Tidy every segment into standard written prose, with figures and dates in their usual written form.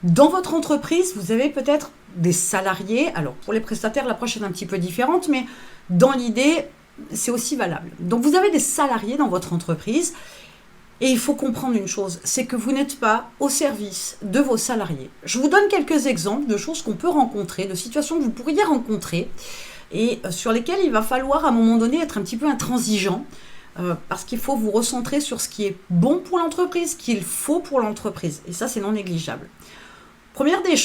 Dans votre entreprise, vous avez peut-être des salariés. Alors, pour les prestataires, l'approche est un petit peu différente, mais dans l'idée, c'est aussi valable. Donc, vous avez des salariés dans votre entreprise et il faut comprendre une chose, c'est que vous n'êtes pas au service de vos salariés. Je vous donne quelques exemples de choses qu'on peut rencontrer, de situations que vous pourriez rencontrer et sur lesquelles il va falloir à un moment donné être un petit peu intransigeant parce qu'il faut vous recentrer sur ce qui est bon pour l'entreprise, ce qu'il faut pour l'entreprise. Et ça, c'est non négligeable. Première des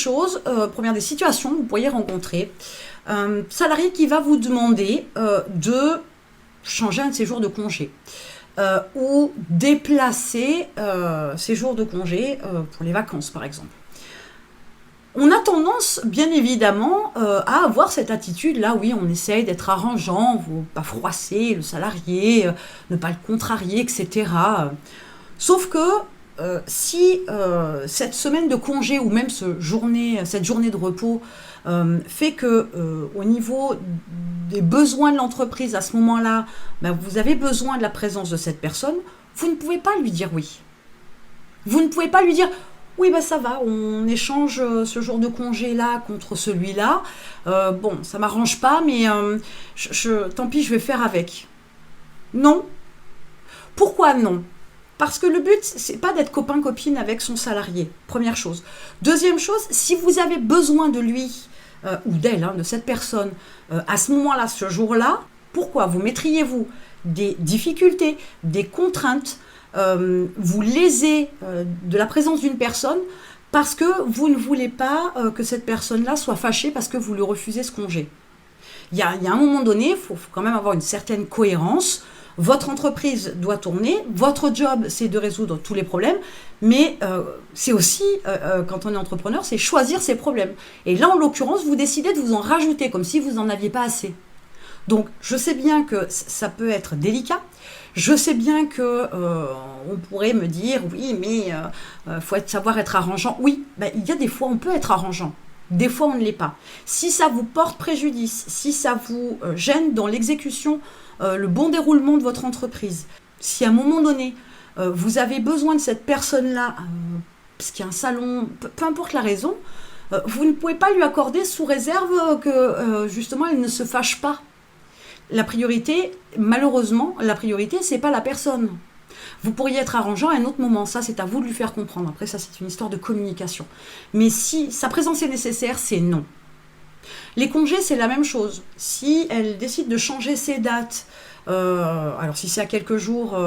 situations que vous pourriez rencontrer, un salarié qui va vous demander de changer un de ses jours de congé ou déplacer ses jours de congé pour les vacances, par exemple. On a tendance, bien évidemment, à avoir cette attitude-là, oui, on essaye d'être arrangeant, ne pas froisser le salarié, ne pas le contrarier, etc. Sauf que si cette semaine de congé ou même cette journée de repos fait que au niveau des besoins de l'entreprise à ce moment-là, vous avez besoin de la présence de cette personne, vous ne pouvez pas lui dire oui. Vous ne pouvez pas lui dire oui, ça va, on échange ce jour de congé-là contre celui-là. Bon, ça m'arrange pas, mais tant pis, je vais faire avec. Non. Pourquoi non ? Parce que le but, c'est pas d'être copain-copine avec son salarié, première chose. Deuxième chose, si vous avez besoin de lui ou d'elle, de cette personne, à ce moment-là, ce jour-là, pourquoi vous mettriez-vous des difficultés, des contraintes, vous lésez de la présence d'une personne parce que vous ne voulez pas que cette personne-là soit fâchée parce que vous lui refusez ce congé. Il y a un moment donné, il faut quand même avoir une certaine cohérence. Votre entreprise doit tourner, votre job, c'est de résoudre tous les problèmes, mais c'est aussi, quand on est entrepreneur, c'est choisir ses problèmes. Et là, en l'occurrence, vous décidez de vous en rajouter, comme si vous n'en aviez pas assez. Donc, je sais bien que ça peut être délicat. Je sais bien que on pourrait me dire, oui, mais faut savoir être arrangeant. Oui, il y a des fois, on peut être arrangeant. Des fois, on ne l'est pas. Si ça vous porte préjudice, si ça vous gêne dans l'exécution, le bon déroulement de votre entreprise, si à un moment donné, vous avez besoin de cette personne-là, parce qu'il y a un salon, peu importe la raison, vous ne pouvez pas lui accorder sous réserve que, justement, elle ne se fâche pas. La priorité, malheureusement, c'est pas la personne. Vous pourriez être arrangeant à un autre moment, ça c'est à vous de lui faire comprendre. Après ça c'est une histoire de communication. Mais si sa présence est nécessaire, c'est non. Les congés c'est la même chose. Si elle décide de changer ses dates, alors si c'est à quelques jours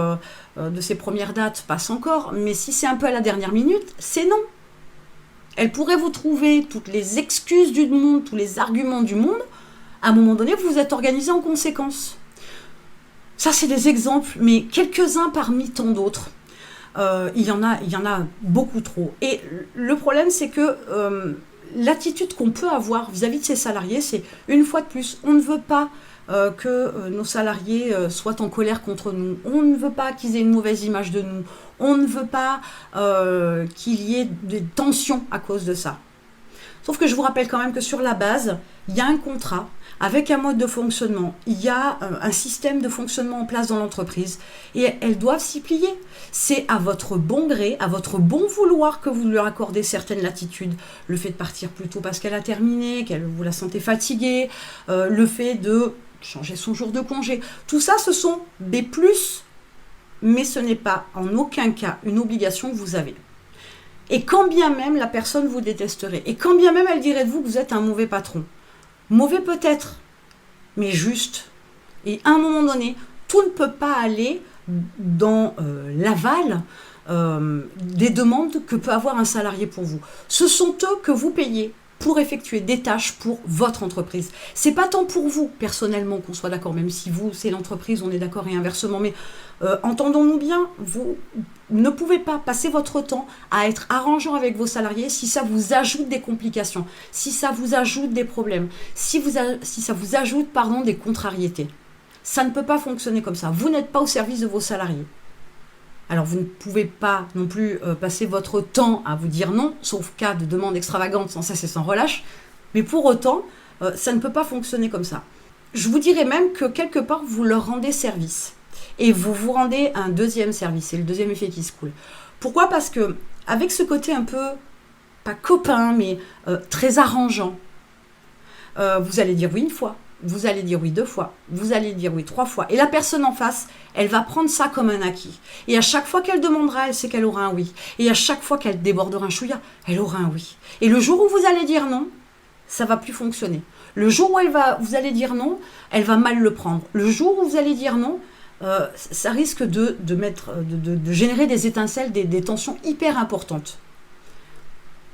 de ses premières dates, passe encore. Mais si c'est un peu à la dernière minute, c'est non. Elle pourrait vous trouver toutes les excuses du monde, tous les arguments du monde. À un moment donné, vous vous êtes organisé en conséquence. Ça, c'est des exemples, mais quelques-uns parmi tant d'autres. Il y en a beaucoup trop. Et le problème, c'est que l'attitude qu'on peut avoir vis-à-vis de ses salariés, c'est, une fois de plus, on ne veut pas que nos salariés soient en colère contre nous. On ne veut pas qu'ils aient une mauvaise image de nous. On ne veut pas qu'il y ait des tensions à cause de ça. Sauf que je vous rappelle quand même que sur la base, il y a un contrat avec un mode de fonctionnement. Il y a un système de fonctionnement en place dans l'entreprise et elles doivent s'y plier. C'est à votre bon gré, à votre bon vouloir que vous leur accordez certaines latitudes. Le fait de partir plus tôt parce qu'elle a terminé, qu'elle vous la sentez fatiguée, le fait de changer son jour de congé. Tout ça, ce sont des plus, mais ce n'est pas en aucun cas une obligation que vous avez. Et quand bien même la personne vous détesterait, et quand bien même elle dirait de vous que vous êtes un mauvais patron, mauvais peut-être, mais juste. Et à un moment donné, tout ne peut pas aller dans l'aval des demandes que peut avoir un salarié pour vous. Ce sont eux que vous payez pour effectuer des tâches pour votre entreprise. C'est pas tant pour vous, personnellement, qu'on soit d'accord, même si vous, c'est l'entreprise, on est d'accord et inversement, mais entendons-nous bien, vous ne pouvez pas passer votre temps à être arrangeant avec vos salariés si ça vous ajoute des complications, si ça vous ajoute des problèmes, si ça vous ajoute des contrariétés. Ça ne peut pas fonctionner comme ça. Vous n'êtes pas au service de vos salariés. Alors vous ne pouvez pas non plus passer votre temps à vous dire non, sauf cas de demande extravagante sans cesse et sans relâche, mais pour autant, ça ne peut pas fonctionner comme ça. Je vous dirais même que quelque part, vous leur rendez service. Et vous vous rendez un deuxième service, c'est le deuxième effet qui se coule. Pourquoi ? Parce que avec ce côté un peu pas copain, mais très arrangeant. Vous allez dire oui une fois, vous allez dire oui 2 fois, vous allez dire oui 3 fois. Et la personne en face, elle va prendre ça comme un acquis. Et à chaque fois qu'elle demandera, elle sait qu'elle aura un oui. Et à chaque fois qu'elle débordera un chouïa, elle aura un oui. Et le jour où vous allez dire non, ça va plus fonctionner. Le jour où vous allez dire non, elle va mal le prendre. Le jour où vous allez dire non, ça risque de générer des étincelles, des tensions hyper importantes.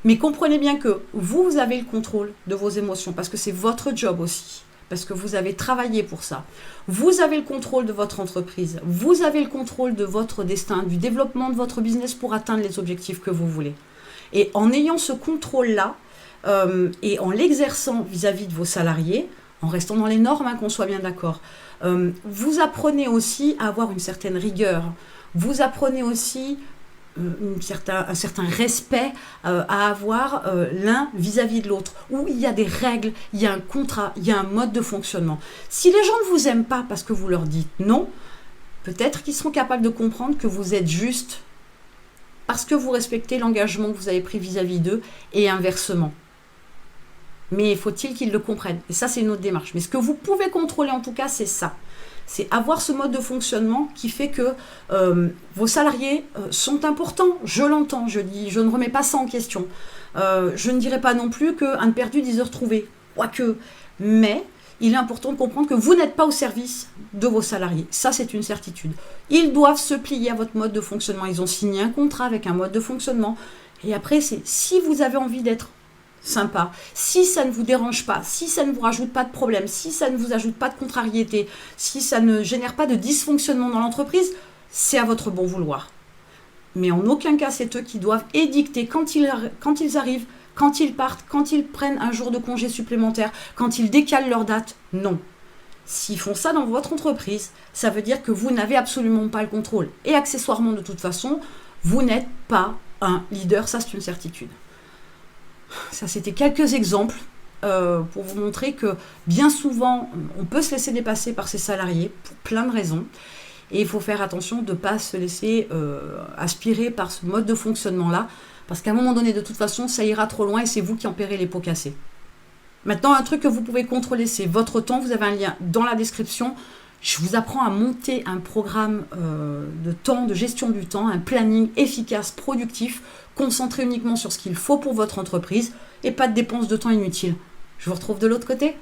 Mais comprenez bien que vous avez le contrôle de vos émotions, parce que c'est votre job aussi, parce que vous avez travaillé pour ça. Vous avez le contrôle de votre entreprise, vous avez le contrôle de votre destin, du développement de votre business pour atteindre les objectifs que vous voulez. Et en ayant ce contrôle-là, et en l'exerçant vis-à-vis de vos salariés, en restant dans les normes, qu'on soit bien d'accord, vous apprenez aussi à avoir une certaine rigueur. Vous apprenez aussi un certain respect à avoir l'un vis-à-vis de l'autre, où il y a des règles, il y a un contrat, il y a un mode de fonctionnement. Si les gens ne vous aiment pas parce que vous leur dites non, peut-être qu'ils seront capables de comprendre que vous êtes juste parce que vous respectez l'engagement que vous avez pris vis-à-vis d'eux et inversement. Mais faut-il qu'ils le comprennent? Et ça, c'est une autre démarche. Mais ce que vous pouvez contrôler, en tout cas, c'est ça. C'est avoir ce mode de fonctionnement qui fait que vos salariés sont importants. Je l'entends, je ne remets pas ça en question. Je ne dirais pas non plus qu'un de perdu, 10 heures trouvées. Quoique. Mais il est important de comprendre que vous n'êtes pas au service de vos salariés. Ça, c'est une certitude. Ils doivent se plier à votre mode de fonctionnement. Ils ont signé un contrat avec un mode de fonctionnement. Et après, c'est si vous avez envie d'être sympa, si ça ne vous dérange pas, si ça ne vous rajoute pas de problème, si ça ne vous ajoute pas de contrariété, si ça ne génère pas de dysfonctionnement dans l'entreprise, c'est à votre bon vouloir. Mais en aucun cas, c'est eux qui doivent édicter quand ils arrivent, quand ils partent, quand ils prennent un jour de congé supplémentaire, quand ils décalent leur date. Non. S'ils font ça dans votre entreprise, ça veut dire que vous n'avez absolument pas le contrôle. Et accessoirement, de toute façon, vous n'êtes pas un leader, ça c'est une certitude. Ça, c'était quelques exemples pour vous montrer que bien souvent, on peut se laisser dépasser par ses salariés pour plein de raisons. Et il faut faire attention de ne pas se laisser aspirer par ce mode de fonctionnement-là, parce qu'à un moment donné, de toute façon, ça ira trop loin et c'est vous qui en paierez les pots cassés. Maintenant, un truc que vous pouvez contrôler, c'est votre temps. Vous avez un lien dans la description. Je vous apprends à monter un programme de temps, de gestion du temps, un planning efficace, productif, concentré uniquement sur ce qu'il faut pour votre entreprise et pas de dépenses de temps inutiles. Je vous retrouve de l'autre côté.